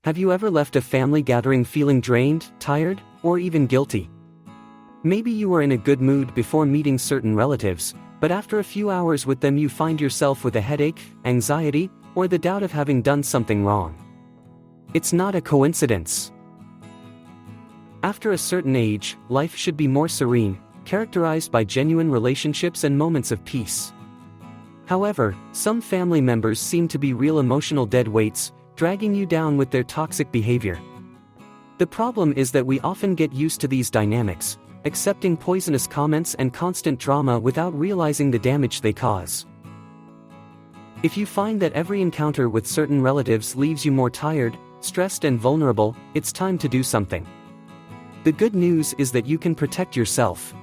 Have you ever left a family gathering feeling drained, tired, or even guilty? Maybe you were in a good mood before meeting certain relatives, but after a few hours with them you find yourself with a headache, anxiety, or the doubt of having done something wrong. It's not a coincidence. After a certain age, life should be more serene, characterized by genuine relationships and moments of peace. However, some family members seem to be real emotional dead weights, dragging you down with their toxic behavior. The problem is that we often get used to these dynamics, accepting poisonous comments and constant drama without realizing the damage they cause. If you find that every encounter with certain relatives leaves you more tired, stressed and vulnerable, it's time to do something. The good news is that you can protect yourself.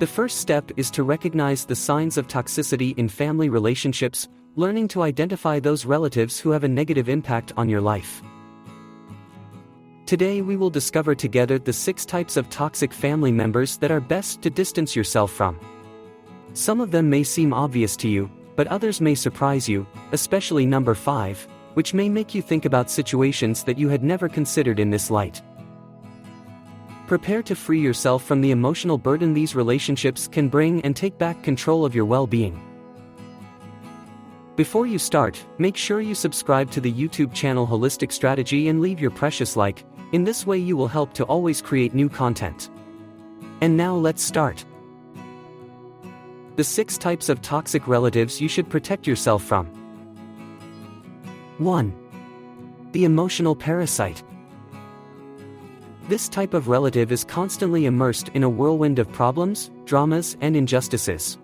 The first step is to recognize the signs of toxicity in family relationships, learning to identify those relatives who have a negative impact on your life. Today we will discover together the 6 types of toxic family members that are best to distance yourself from. Some of them may seem obvious to you, but others may surprise you, especially number 5, which may make you think about situations that you had never considered in this light. Prepare to free yourself from the emotional burden these relationships can bring and take back control of your well-being. Before you start, make sure you subscribe to the YouTube channel Holistic Strategy and leave your precious like. In this way you will help to always create new content. And now let's start. The 6 types of toxic relatives you should protect yourself from. 1. The emotional parasite. This type of relative is constantly immersed in a whirlwind of problems, dramas, and injustices.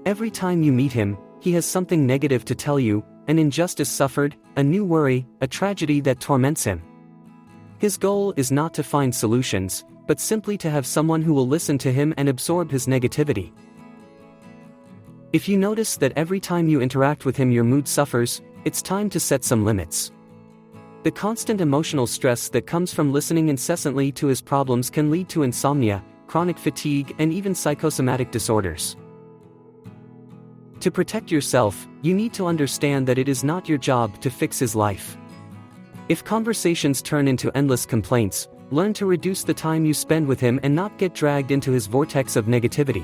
Every time you meet him, he has something negative to tell you, an injustice suffered, a new worry, a tragedy that torments him. His goal is not to find solutions, but simply to have someone who will listen to him and absorb his negativity. If you notice that every time you interact with him your mood suffers, it's time to set some limits. The constant emotional stress that comes from listening incessantly to his problems can lead to insomnia, chronic fatigue, and even psychosomatic disorders. To protect yourself, you need to understand that it is not your job to fix his life. If conversations turn into endless complaints, learn to reduce the time you spend with him and not get dragged into his vortex of negativity.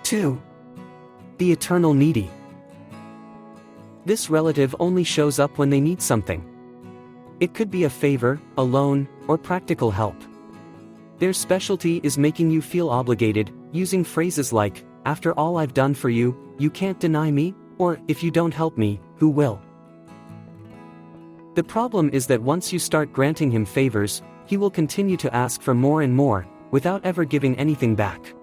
2. The eternal needy. This relative only shows up when they need something. It could be a favor, a loan, or practical help. Their specialty is making you feel obligated, using phrases like, "After all I've done for you, you can't deny me," or "If you don't help me, who will?" The problem is that once you start granting him favors, he will continue to ask for more and more, without ever giving anything back.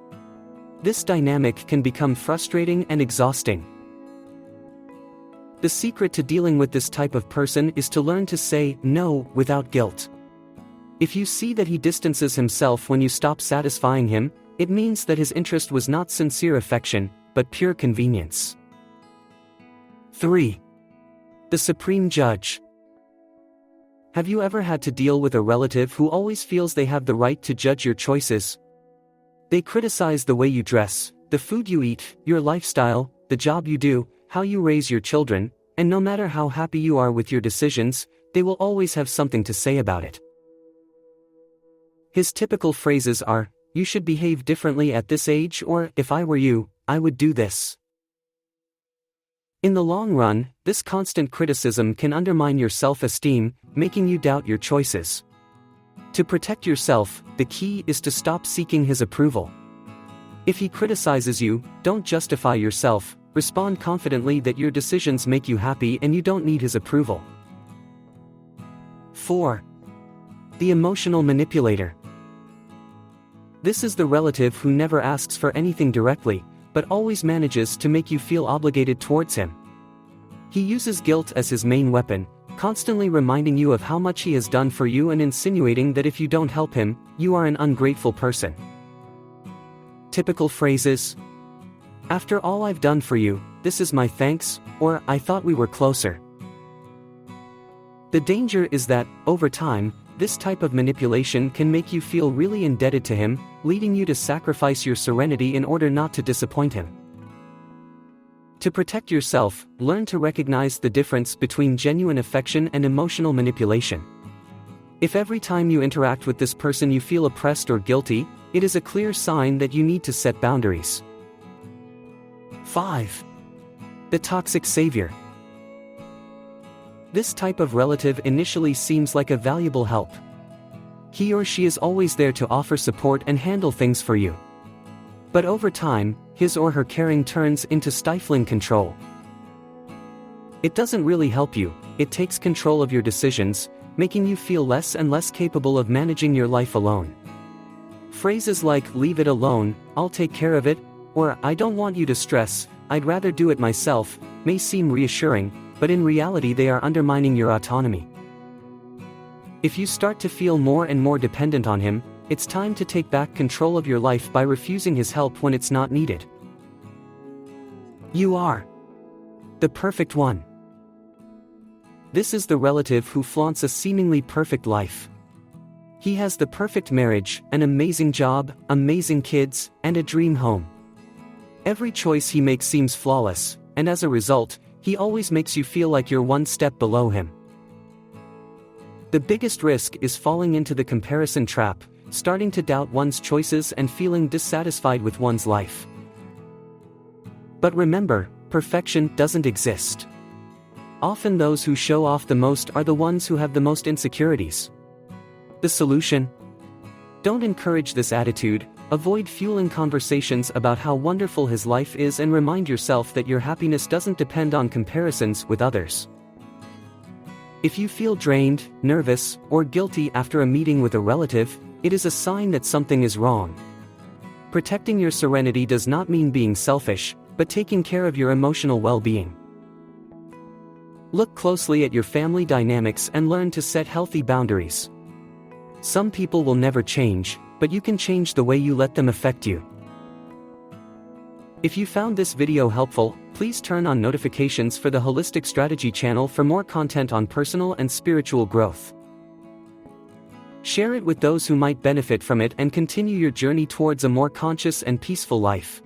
This dynamic can become frustrating and exhausting. The secret to dealing with this type of person is to learn to say no without guilt. If you see that he distances himself when you stop satisfying him, it means that his interest was not sincere affection, but pure convenience. 3. The supreme judge. Have you ever had to deal with a relative who always feels they have the right to judge your choices? They criticize the way you dress, the food you eat, your lifestyle, the job you do, how you raise your children, and no matter how happy you are with your decisions, they will always have something to say about it. His typical phrases are, "You should behave differently at this age," or "If I were you, I would do this." In the long run, this constant criticism can undermine your self-esteem, making you doubt your choices. To protect yourself, the key is to stop seeking his approval. If he criticizes you, don't justify yourself, respond confidently that your decisions make you happy and you don't need his approval. 4. The emotional manipulator. This is the relative who never asks for anything directly, but always manages to make you feel obligated towards him. He uses guilt as his main weapon, constantly reminding you of how much he has done for you and insinuating that if you don't help him, you are an ungrateful person. Typical phrases: "After all I've done for you, this is my thanks," or "I thought we were closer." The danger is that, over time, this type of manipulation can make you feel really indebted to him, leading you to sacrifice your serenity in order not to disappoint him. To protect yourself, learn to recognize the difference between genuine affection and emotional manipulation. If every time you interact with this person you feel oppressed or guilty, it is a clear sign that you need to set boundaries. 5. The toxic savior. This type of relative initially seems like a valuable help. He or she is always there to offer support and handle things for you. But over time, his or her caring turns into stifling control. It doesn't really help you, it takes control of your decisions, making you feel less and less capable of managing your life alone. Phrases like "leave it alone, I'll take care of it," or "I don't want you to stress, I'd rather do it myself," may seem reassuring, but in reality they are undermining your autonomy. If you start to feel more and more dependent on him, it's time to take back control of your life by refusing his help when it's not needed. You are the perfect one. This is the relative who flaunts a seemingly perfect life. He has the perfect marriage, an amazing job, amazing kids, and a dream home. Every choice he makes seems flawless, and as a result, he always makes you feel like you're one step below him. The biggest risk is falling into the comparison trap, starting to doubt one's choices and feeling dissatisfied with one's life. But remember, perfection doesn't exist. Often those who show off the most are the ones who have the most insecurities. The solution? Don't encourage this attitude, avoid fueling conversations about how wonderful his life is and remind yourself that your happiness doesn't depend on comparisons with others. If you feel drained, nervous, or guilty after a meeting with a relative, it is a sign that something is wrong. Protecting your serenity does not mean being selfish, but taking care of your emotional well-being. Look closely at your family dynamics and learn to set healthy boundaries. Some people will never change, but you can change the way you let them affect you. If you found this video helpful, please turn on notifications for the Holistic Strategy channel for more content on personal and spiritual growth. Share it with those who might benefit from it and continue your journey towards a more conscious and peaceful life.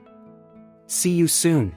See you soon.